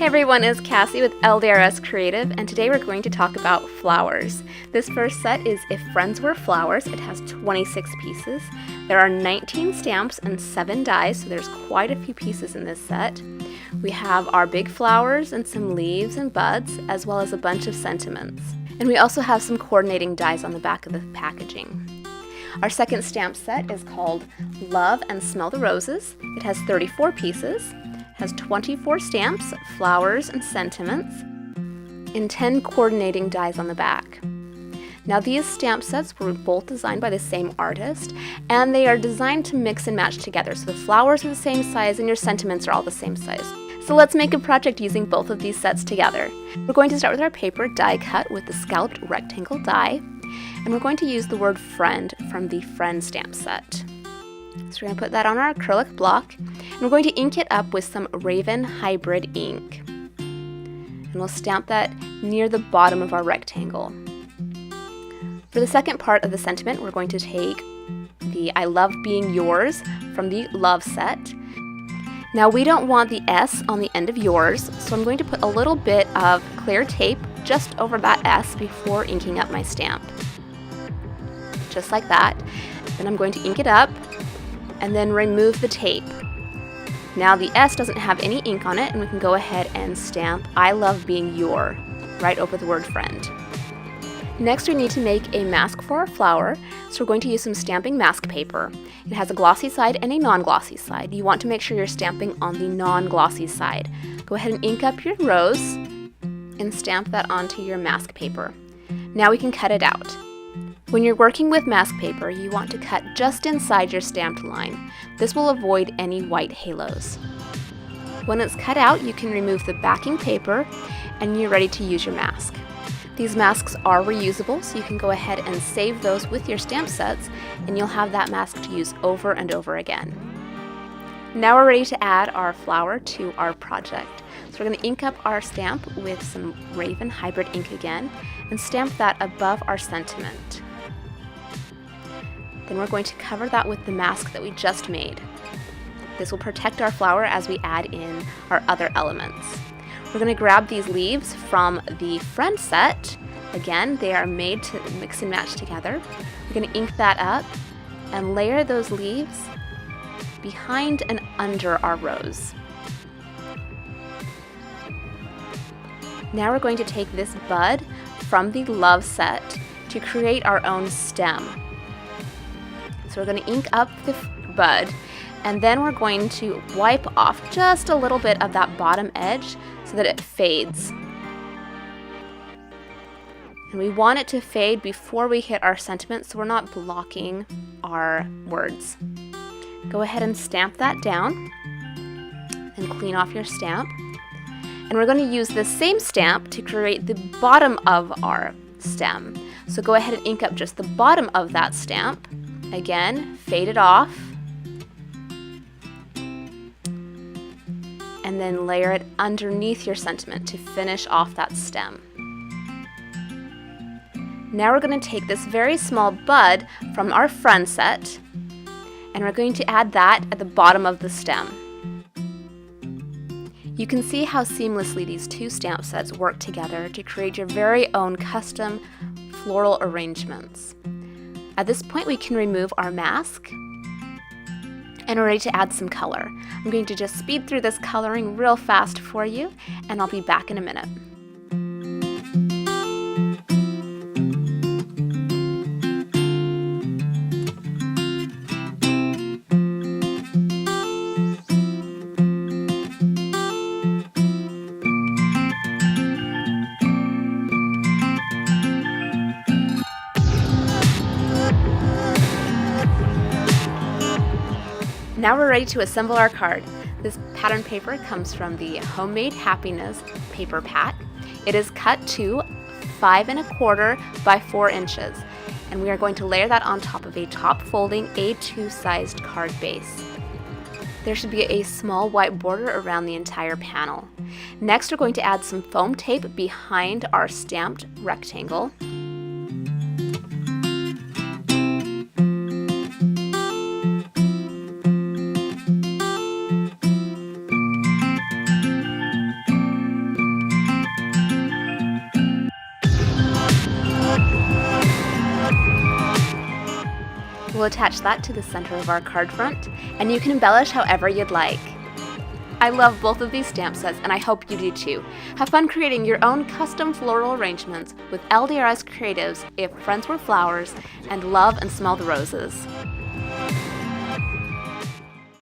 Hey everyone, it's Cassie with LDRS Creative, and today we're going to talk about flowers. This first set is If Friends Were Flowers. It has 26 pieces. There are 19 stamps and 7 dies, so there's quite a few pieces in this set. We have our big flowers and some leaves and buds, as well as a bunch of sentiments. And we also have some coordinating dies on the back of the packaging. Our second stamp set is called Love and Smell the Roses. It has 34 pieces. Has 24 stamps, flowers, and sentiments, and 10 coordinating dies on the back. Now these stamp sets were both designed by the same artist, and they are designed to mix and match together, so the flowers are the same size and your sentiments are all the same size. So let's make a project using both of these sets together. We're going to start with our paper die cut with the scalloped rectangle die, and we're going to use the word friend from the friend stamp set. So we're going to put that on our acrylic block, and we're going to ink it up with some Raven Hybrid ink. And we'll stamp that near the bottom of our rectangle. For the second part of the sentiment, we're going to take the I Love Being Yours from the Love set. Now we don't want the S on the end of yours, so I'm going to put a little bit of clear tape just over that S before inking up my stamp. Just like that. Then I'm going to ink it up and then remove the tape. Now the S doesn't have any ink on it, and we can go ahead and stamp I Love Being Your right over the word friend. Next we need to make a mask for our flower, so we're going to use some stamping mask paper. It has a glossy side and a non-glossy side. You want to make sure you're stamping on the non-glossy side. Go ahead and ink up your rose and stamp that onto your mask paper. Now we can cut it out. When you're working with mask paper, you want to cut just inside your stamped line. This will avoid any white halos. When it's cut out, you can remove the backing paper and you're ready to use your mask. These masks are reusable, so you can go ahead and save those with your stamp sets, and you'll have that mask to use over and over again. Now we're ready to add our flower to our project. So we're going to ink up our stamp with some Raven Hybrid ink again, and stamp that above our sentiment. Then we're going to cover that with the mask that we just made. This will protect our flower as we add in our other elements. We're going to grab these leaves from the friend set. Again, they are made to mix and match together. We're going to ink that up and layer those leaves behind and under our rose. Now we're going to take this bud from the Love set to create our own stem. So we're going to ink up the bud, and then we're going to wipe off just a little bit of that bottom edge so that it fades. And we want it to fade before we hit our sentiment so we're not blocking our words. Go ahead and stamp that down and clean off your stamp. And we're going to use the same stamp to create the bottom of our stem. So go ahead and ink up just the bottom of that stamp. Again, fade it off, and then layer it underneath your sentiment to finish off that stem. Now we're going to take this very small bud from our friend set, and we're going to add that at the bottom of the stem. You can see how seamlessly these two stamp sets work together to create your very own custom floral arrangements. At this point, we can remove our mask, and we're ready to add some color. I'm going to just speed through this coloring real fast for you, and I'll be back in a minute. Now we're ready to assemble our card. This pattern paper comes from the Homemade Happiness paper pack. It is cut to 5 1/4 by 4 inches, and we are going to layer that on top of a top folding A2 sized card base. There should be a small white border around the entire panel. Next, we're going to add some foam tape behind our stamped rectangle. We'll attach that to the center of our card front, and you can embellish however you'd like. I love both of these stamp sets, and I hope you do too. Have fun creating your own custom floral arrangements with LDRS Creatives If Friends Were Flowers, and love and smell the roses.